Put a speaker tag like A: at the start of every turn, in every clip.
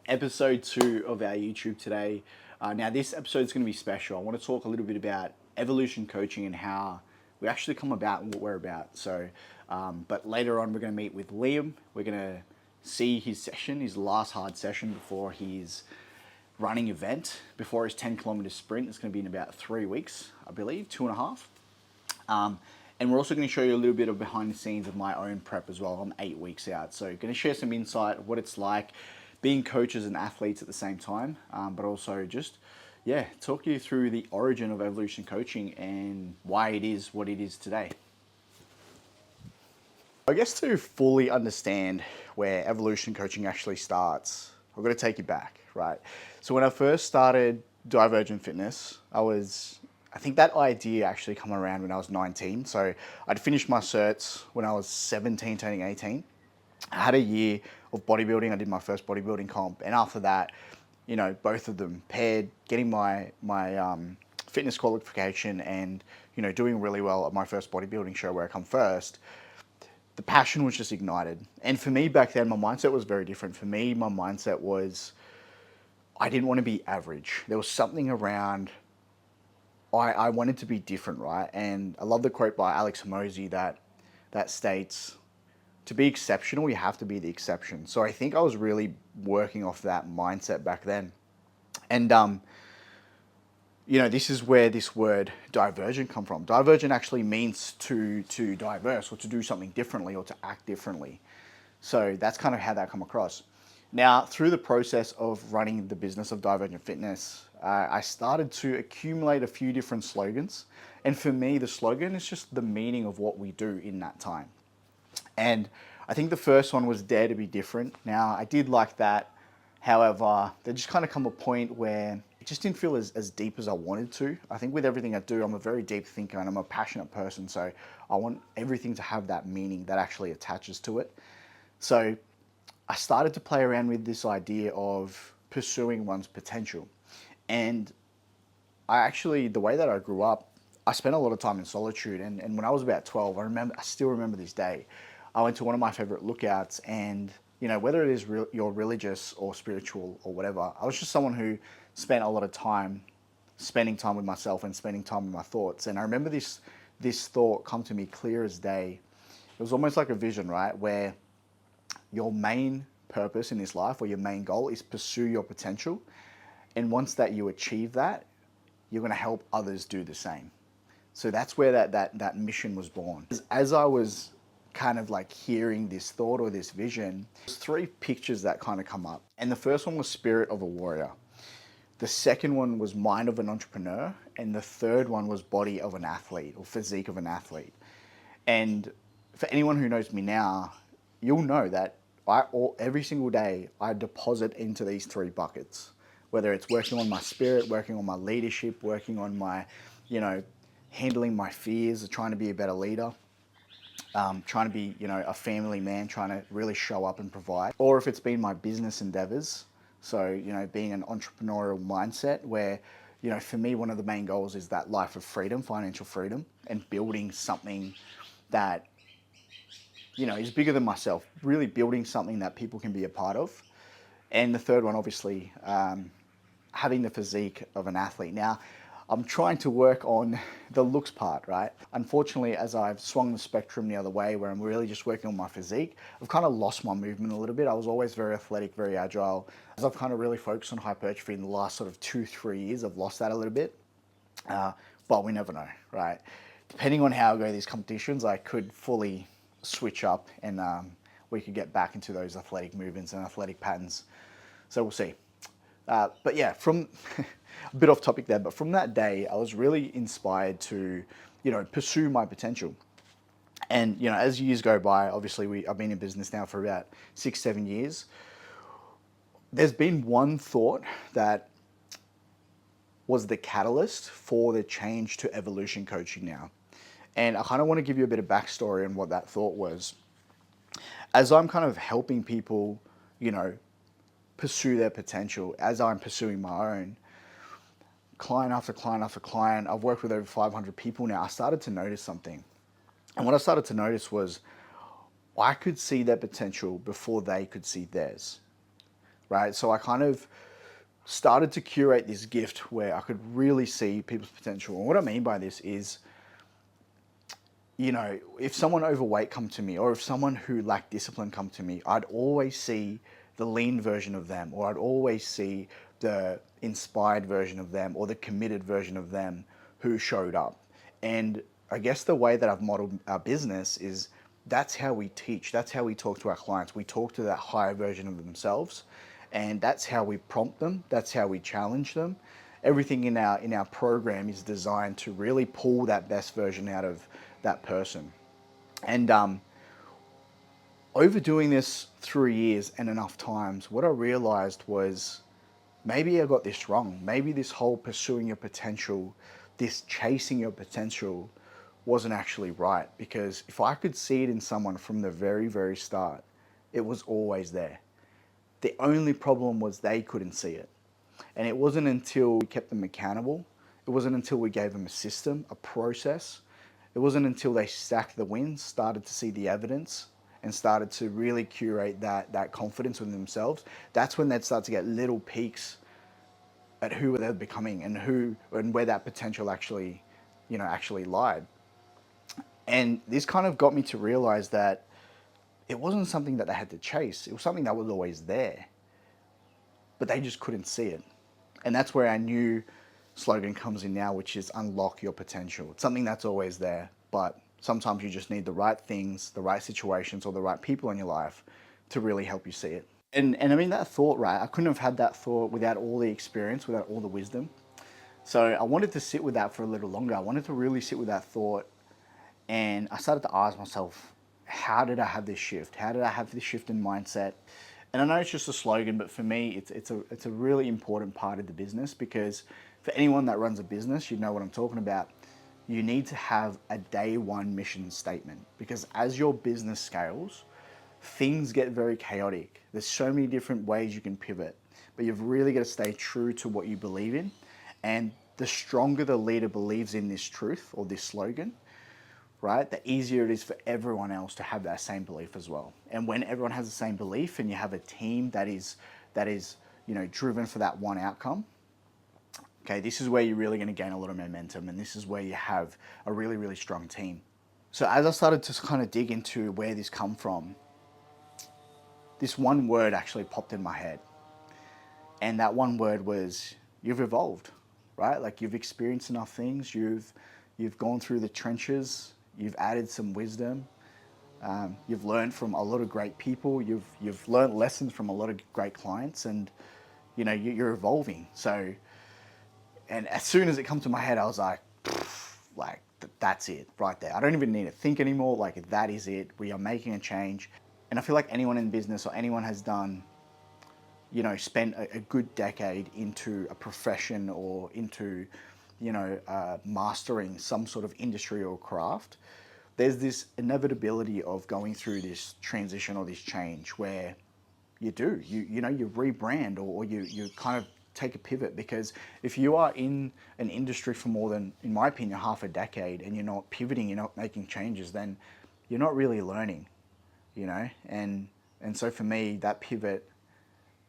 A: episode 2 of our YouTube today. Now, this episode is going to be special. I want to talk a little bit about evolution coaching and how we actually come about and what we're about. But later on, we're going to meet with Liam. We're going to see his session, his last hard session before his running event, before his 10-kilometer sprint. It's going to be in about 3 weeks, I believe, 2.5. And we're also going to show you a little bit of behind the scenes of my own prep as well. I'm 8 weeks out. So going to share some insight, what it's like being coaches and athletes at the same time, but also just, talk you through the origin of evolution coaching and why it is what it is today. I guess to fully understand where evolution coaching actually starts, I've got to take you back, right? So when I first started Divergent Fitness, I think that idea actually come around when I was 19. So I'd finished my certs when I was 17, turning 18. I had a year of bodybuilding. I did my first bodybuilding comp. And after that, both of them paired, getting my fitness qualification and, doing really well at my first bodybuilding show where I come first, the passion was just ignited. And for me back then, my mindset was very different. For me, my mindset was, I didn't want to be average. There was something around, I wanted to be different, right? And I love the quote by Alex Hormozi that states, to be exceptional, you have to be the exception. So I think I was really working off that mindset back then. And, this is where this word divergent come from. Divergent actually means to diverse or to do something differently or to act differently. So that's kind of how that come across. Now, through the process of running the business of Divergent Fitness, I started to accumulate a few different slogans. And for me, the slogan is just the meaning of what we do in that time. And I think the first one was Dare to be Different. Now, I did like that. However, there just kind of come a point where it just didn't feel as deep as I wanted to. I think with everything I do, I'm a very deep thinker and I'm a passionate person. So I want everything to have that meaning that actually attaches to it. So I started to play around with this idea of pursuing one's potential. And the way that I grew up, I spent a lot of time in solitude. And when I was about 12, I still remember this day. I went to one of my favorite lookouts and, whether it is you're religious or spiritual or whatever, I was just someone who spent a lot of time spending time with myself and spending time with my thoughts. And I remember this thought come to me clear as day. It was almost like a vision, right? Where your main purpose in this life or your main goal is pursue your potential. And once that you achieve that, you're going to help others do the same. So that's where that mission was born. As I was kind of like hearing this thought or this vision, there's 3 pictures that kind of come up. And the first one was spirit of a warrior. The second one was mind of an entrepreneur. And the third one was body of an athlete or physique of an athlete. And for anyone who knows me now, you'll know that every single day I deposit into these 3 buckets, whether it's working on my spirit, working on my leadership, working on my, handling my fears, trying to be a better leader, trying to be, a family man, trying to really show up and provide. Or if it's been my business endeavors, so, being an entrepreneurial mindset where, for me, one of the main goals is that life of freedom, financial freedom, and building something that, is bigger than myself, really building something that people can be a part of. And the third one, obviously, having the physique of an athlete. Now, I'm trying to work on the looks part, right? Unfortunately, as I've swung the spectrum the other way, where I'm really just working on my physique, I've kind of lost my movement a little bit. I was always very athletic, very agile. As I've kind of really focused on hypertrophy in the last sort of 2-3 years, I've lost that a little bit. But we never know, right? Depending on how I go these competitions, I could fully switch up and we could get back into those athletic movements and athletic patterns. So we'll see. But yeah, from a bit off topic there, but from that day, I was really inspired to, pursue my potential. And, as years go by, obviously I've been in business now for about 6-7 years. There's been one thought that was the catalyst for the change to evolution coaching now. And I kind of want to give you a bit of backstory on what that thought was. As I'm kind of helping people, pursue their potential, as I'm pursuing my own, client after client after client, I've worked with over 500 people now, I started to notice something. And what I started to notice was I could see their potential before they could see theirs, right? So I kind of started to curate this gift where I could really see people's potential. And what I mean by this is, you know, if someone overweight come to me, or if someone who lacked discipline come to me, I'd always see the lean version of them, or I'd always see the inspired version of them, or the committed version of them who showed up. And I guess the way that I've modeled our business is that's how we teach, that's how we talk to our clients. We talk to that higher version of themselves, and that's how we prompt them, that's how we challenge them. Everything in our program is designed to really pull that best version out of that person. And overdoing this 3 years and enough times, what I realized was maybe I got this wrong. Maybe this whole pursuing your potential, this chasing your potential wasn't actually right. Because if I could see it in someone from the very, very start, it was always there. The only problem was they couldn't see it. And it wasn't until we kept them accountable, it wasn't until we gave them a system, a process, it wasn't until they stacked the wins, started to see the evidence, and started to really curate that confidence within themselves, that's when they'd start to get little peaks at who they're becoming and where that potential actually lied. And this kind of got me to realize that it wasn't something that they had to chase. It was something that was always there, but they just couldn't see it. And that's where our new slogan comes in now, which is unlock your potential. It's something that's always there, but sometimes you just need the right things, the right situations, or the right people in your life to really help you see it. And I mean, that thought, right? I couldn't have had that thought without all the experience, without all the wisdom. So I wanted to sit with that for a little longer. I wanted to really sit with that thought. And I started to ask myself, how did I have this shift? How did I have this shift in mindset? And I know it's just a slogan, but for me, it's a really important part of the business, because for anyone that runs a business, you know what I'm talking about. You need to have a day one mission statement, because as your business scales, things get very chaotic. There's so many different ways you can pivot, but you've really got to stay true to what you believe in. And the stronger the leader believes in this truth or this slogan, right, the easier it is for everyone else to have that same belief as well. And when everyone has the same belief and you have a team that is driven for that one outcome, okay, this is where you're really going to gain a lot of momentum, and this is where you have a really, really strong team. So as I started to kind of dig into where this come from, this one word actually popped in my head. And that one word was, you've evolved, right? Like, you've experienced enough things, you've gone through the trenches, you've added some wisdom, you've learned from a lot of great people, you've learned lessons from a lot of great clients, and you're evolving. So, and as soon as it come to my head, I was like, that's it right there. I don't even need to think anymore. Like, that is it. We are making a change. And I feel like anyone in business, or anyone has done, spent a good decade into a profession, or into, mastering some sort of industry or craft, there's this inevitability of going through this transition or this change where you rebrand, or you kind of take a pivot. Because if you are in an industry for more than, in my opinion, half a decade, and you're not pivoting, you're not making changes, then you're not really learning, and so for me, that pivot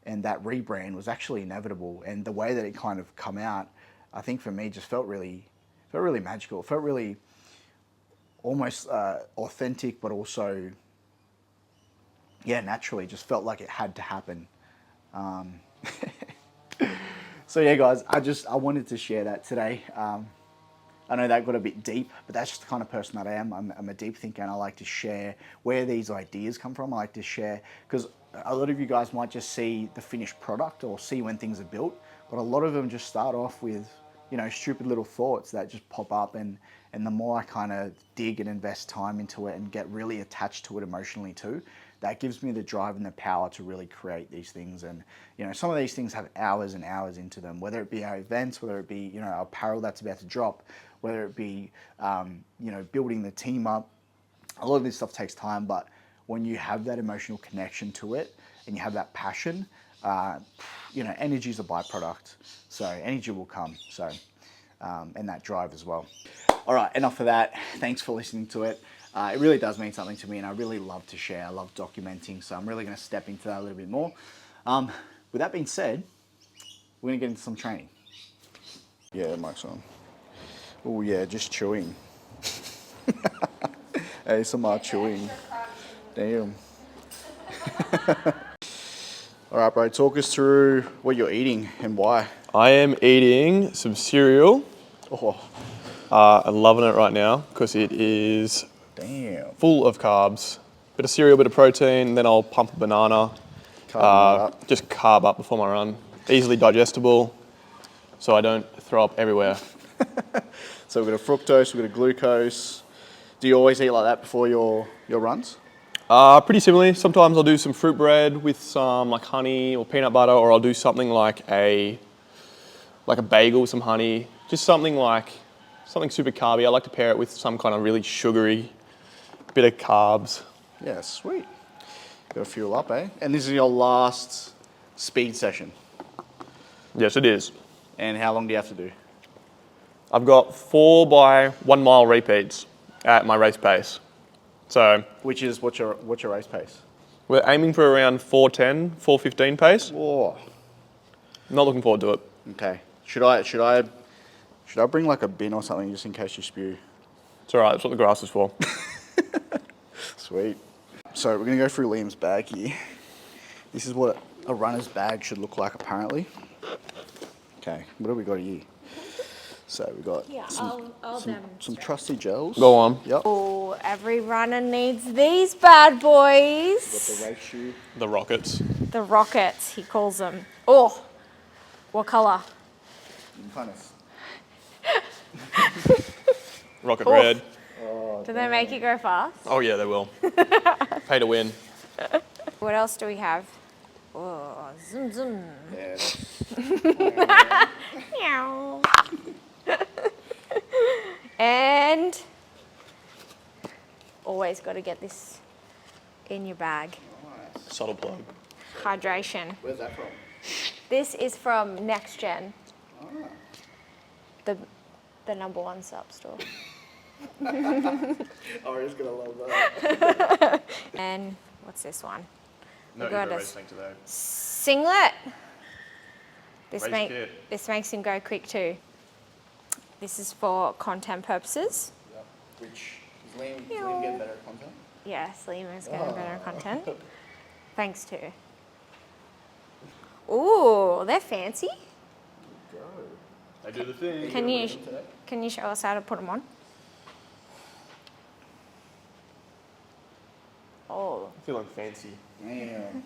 A: and that rebrand was actually inevitable. And the way that it kind of come out, I think for me, just felt really magical. It felt really almost authentic, but also, naturally, just felt like it had to happen. So yeah, guys, I wanted to share that today. I know that got a bit deep, but that's just the kind of person that I am. I'm a deep thinker, and I like to share where these ideas come from. I like to share, because a lot of you guys might just see the finished product or see when things are built, but a lot of them just start off with, stupid little thoughts that just pop up. And the more I kind of dig and invest time into it and get really attached to it emotionally too, that gives me the drive and the power to really create these things. And, some of these things have hours and hours into them, whether it be our events, whether it be, our apparel that's about to drop, whether it be, building the team up. A lot of this stuff takes time, but when you have that emotional connection to it and you have that passion, energy is a byproduct. So energy will come. So, and that drive as well. All right, enough of that. Thanks for listening to it. It really does mean something to me, and I really love to share. I love documenting, so I'm really going to step into that a little bit more. with that being said, we're gonna get into some training. Yeah, mic's on. Oh yeah, just chewing. ASMR chewing. Damn. All right, bro, talk us through what you're eating and why.
B: I am eating some cereal.
A: Oh,
B: I'm loving it right now because it is
A: damn.
B: full of carbs. Bit of cereal, bit of protein, then I'll pump a banana.
A: Up.
B: Just carb up before my run. Easily digestible, so I don't throw up everywhere.
A: So we've got a fructose, we've got a glucose. Do you always eat like that before your runs?
B: Pretty similarly. Sometimes I'll do some fruit bread with some like honey or peanut butter, or I'll do something like a bagel with some honey. Just something super carby. I like to pair it with some kind of really sugary bit of carbs.
A: Yeah, sweet. Got to fuel up, eh? And this is your last speed session.
B: Yes, it is.
A: And how long do you have to do?
B: I've got 4 by 1 mile repeats at my race pace. So
A: Which is what's your race pace?
B: we're aiming for around 4:10, 4:15 pace.
A: Whoa.
B: Not looking forward to it.
A: Okay. Should I bring like a bin or something just in case you spew?
B: It's all right. That's what the grass is for.
A: Sweet. So we're gonna go through Liam's bag here. This is what a runner's bag should look like apparently. Okay, what do we got here? So we got some trusty gels.
B: Go on.
A: Yep.
C: Oh, every runner needs these bad boys.
A: Got the race shoe.
B: The Rockets.
C: The Rockets, he calls them. Oh, what colour?
A: Kind of.
B: Rocket
C: Oh.
B: Red.
C: Do they make you go fast?
B: Oh yeah, they will. Pay to win.
C: What else do we have? Oh, zoom zoom.
A: Yeah.
C: Meow. And always got to get this in your bag.
B: Subtle plug.
C: Hydration.
A: Where's that from?
C: This is from Next Gen. The number 1 sub store.
A: Ari's gonna love that.
C: And what's this one?
B: No,
C: got
B: you got
C: us.
B: race thing today.
C: Singlet.
B: Race kit.
C: This makes him go quick too. This is for content purposes.
A: Yep. Which is Liam getting better at content?
C: Yes, Liam is getting better content. Thanks to. Ooh, they're fancy.
B: They do the thing.
C: Can you show us how to put them on? Oh,
B: Feeling fancy.
A: Damn.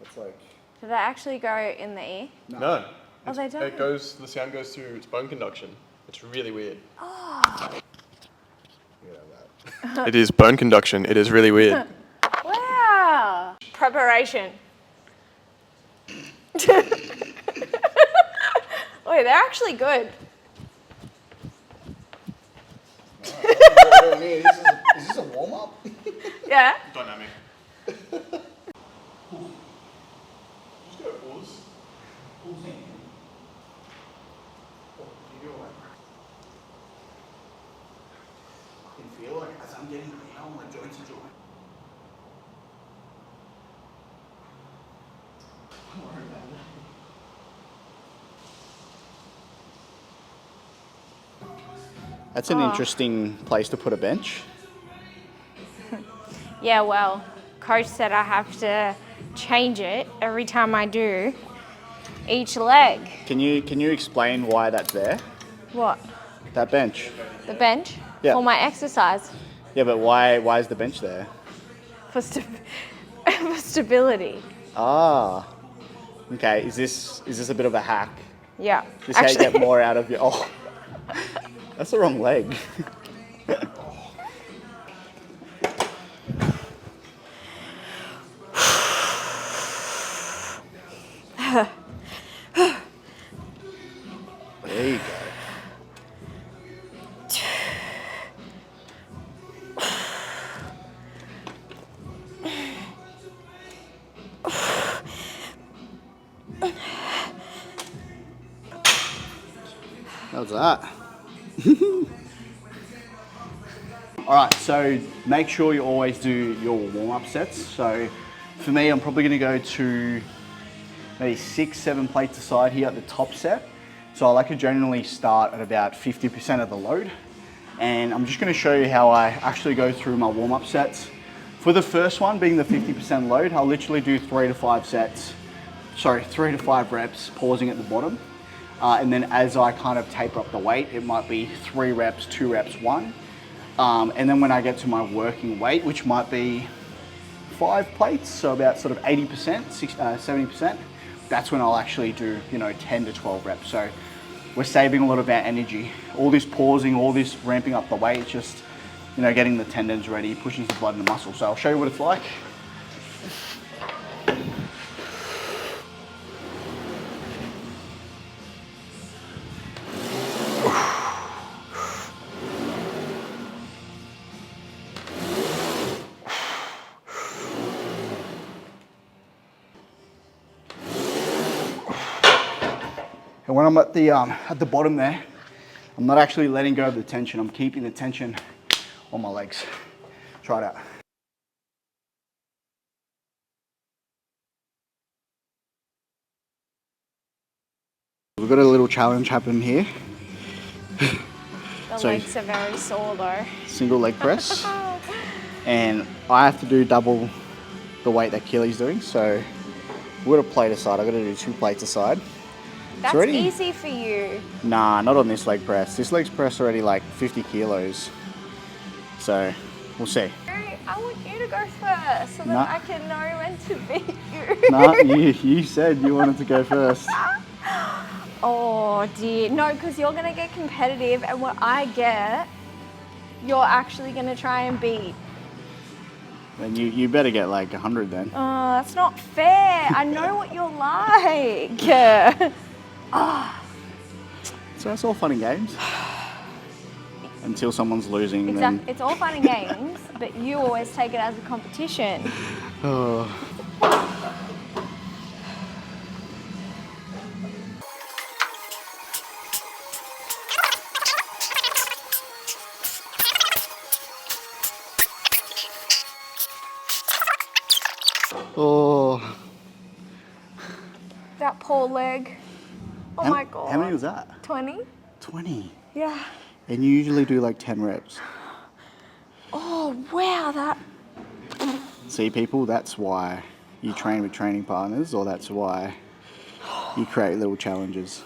A: It's like.
C: do they actually go in the ear?
B: No.
C: Oh, they don't.
B: The sound goes through its bone conduction. It's really weird. It is bone conduction. It is really weird.
C: Wow. Preparation. Oh, they're actually good.
A: Is this a warm up?
C: Yeah.
B: Dynamic. Just go pause.
A: I can feel like as I'm getting down, my joints are joined. That's an interesting place to put a bench.
C: Yeah, well, coach said I have to change it every time I do each leg.
A: Can you explain why that's there?
C: What?
A: That bench.
C: The bench?
A: Yeah.
C: For my exercise.
A: Yeah, but why is the bench there?
C: For, for stability.
A: Ah. Okay, is this a bit of a hack?
C: Yeah.
A: This is how you get more out of your that's the wrong leg. There you go. How's that? All right, so make sure you always do your warm-up sets. So for me, I'm probably gonna go to maybe 6, 7 plates aside here at the top set. So I like to generally start at about 50% of the load. And I'm just gonna show you how I actually go through my warm-up sets. For the first one, being the 50% load, I'll literally do 3 to 5 reps, pausing at the bottom. And then as I kind of taper up the weight, it might be 3 reps, 2 reps, 1. And then when I get to my working weight, which might be 5 plates, so about sort of 80%, 70%, that's when I'll actually do, 10 to 12 reps. So we're saving a lot of our energy. All this pausing, all this ramping up the weight, it's just, getting the tendons ready, pushing the blood in the muscle. So I'll show you what it's like. And when I'm at the bottom there, I'm not actually letting go of the tension. I'm keeping the tension on my legs. Try it out. We've got a little challenge happening here.
C: The legs are very sore though.
A: Single leg press. And I have to do double the weight that Keely's doing. So we've got a plate aside. I've got to do 2 plates aside.
C: That's
A: already
C: easy for you.
A: Nah, not on this leg press. This leg press already like 50 kilos. So we'll see.
C: I want you to go first so that I can know when to beat you.
A: Nah, you said you wanted to go first.
C: Oh dear. No, because you're going to get competitive and what I get, you're actually going to try and beat.
A: Then you better get like 100 then.
C: Oh, that's not fair. I know what you're like.
A: So it's all fun and games. Until someone's losing.
C: Exactly.
A: Then...
C: It's all fun and games, but you always take it as a competition.
A: Oh. Oh.
C: That poor leg. Oh my God.
A: How many was that?
C: 20?
A: 20.
C: Yeah.
A: And you usually do like 10 reps.
C: Oh, wow, that...
A: See people, that's why you train with training partners, or that's why you create little challenges.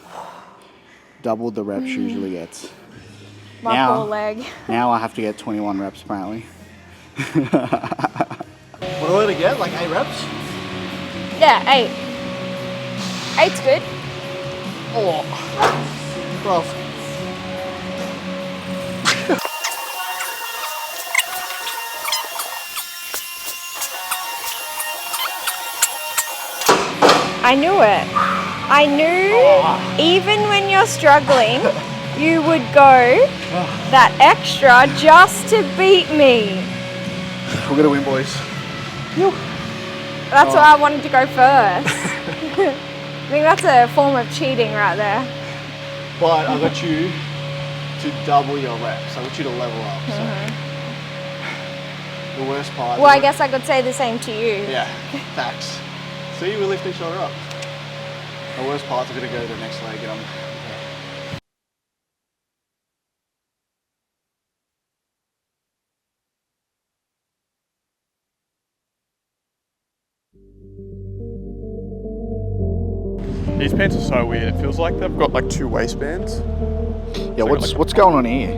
A: Double the reps usually gets.
C: My poor leg.
A: Now I have to get 21 reps apparently. What do I get? Like 8 reps?
C: Yeah, 8. 8's good.
A: Oh, rough.
C: I knew it. I knew even when you're struggling, you would go that extra just to beat me.
A: We're gonna win, boys.
C: That's why I wanted to go first. I think that's a form of cheating right there.
A: But I got you to double your reps. I want you to level up. So. The worst part.
C: Well, I guess I could say the same to you.
A: Yeah, facts. See, we lift each other up. The worst parts are going to go to the next leg. And
B: These pants are so weird. It feels like they've got like 2 waistbands.
A: yeah, what's going on here?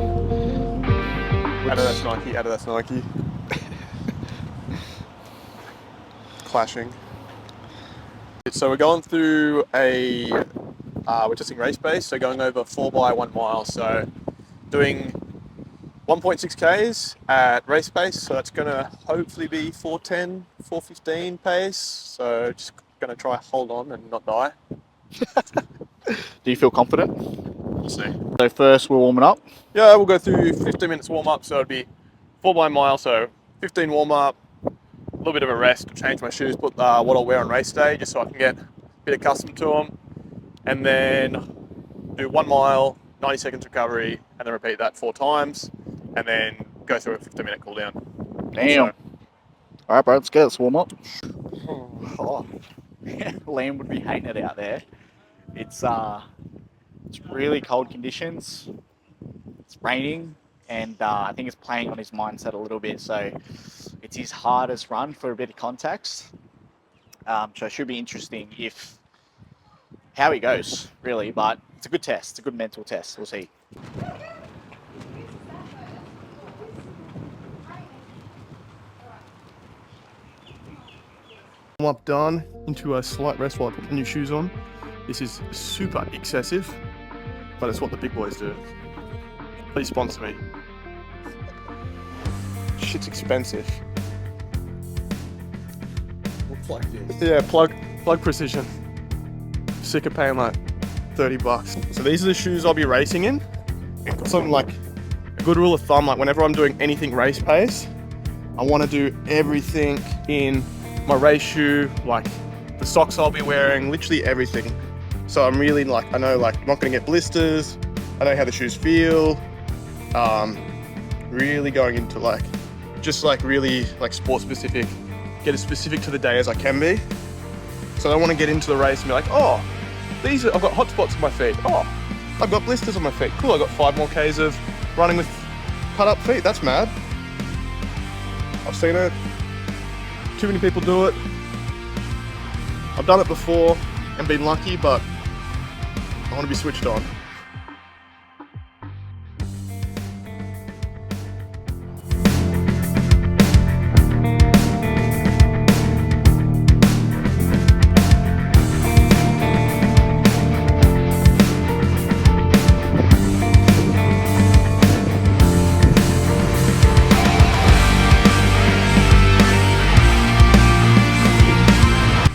B: Adidas Nike, Adidas Nike. Clashing. So we're going through we're testing race pace, so going over 4 by 1 mile. So doing 1.6 Ks at race pace, so that's gonna hopefully be 4:10, 4:15 pace. So just gonna try hold on and not die.
A: Do you feel confident?
B: We'll see.
A: So first we're warming up.
B: Yeah, we'll go through 15 minutes warm up, so it'd be 4 by a mile, so 15 warm up, a little bit of a rest, change my shoes, put what I'll wear on race day, just so I can get a bit accustomed to them, and then do 1 mile, 90 seconds recovery, and then repeat that 4 times, and then go through a 15-minute cool down.
A: Damn. All right, bro, let's go. Let's warm up. Oh. Liam would be hating it out there. It's really cold conditions. It's raining, and I think it's playing on his mindset a little bit. So it's his hardest run for a bit of context. So it should be interesting how he goes, really. But it's a good test. It's a good mental test. We'll see.
B: Warm up done, into a slight rest while I put the new shoes on. This is super excessive, but it's what the big boys do. Please sponsor me. Shit's expensive.
D: Looks like this.
B: Yeah, plug precision. Sick of paying like $30. So these are the shoes I'll be racing in. Something like a good rule of thumb, like whenever I'm doing anything race pace, I want to do everything in my race shoe, like the socks I'll be wearing, literally everything. So I'm really like, I know like I'm not gonna get blisters, I know how the shoes feel. Really going into like, just like really like sport specific, get as specific to the day as I can be. So I don't want to get into the race and be like, oh, I've got hot spots on my feet. Oh, I've got blisters on my feet. Cool, I've got 5 more Ks of running with cut up feet. That's mad. I've seen it. Too many people do it. I've done it before and been lucky, but I want to be switched on.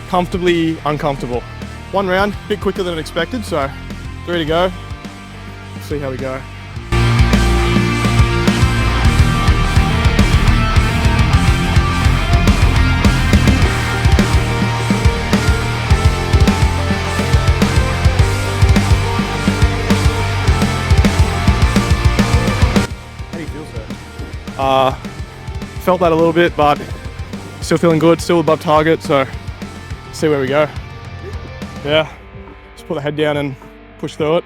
B: Comfortably uncomfortable. One round, a bit quicker than expected, so 3 to go. Let's see how we go.
D: How do you feel, sir?
B: Felt that a little bit, but still feeling good, still above target, so see where we go. Yeah, just put the head down and push through it.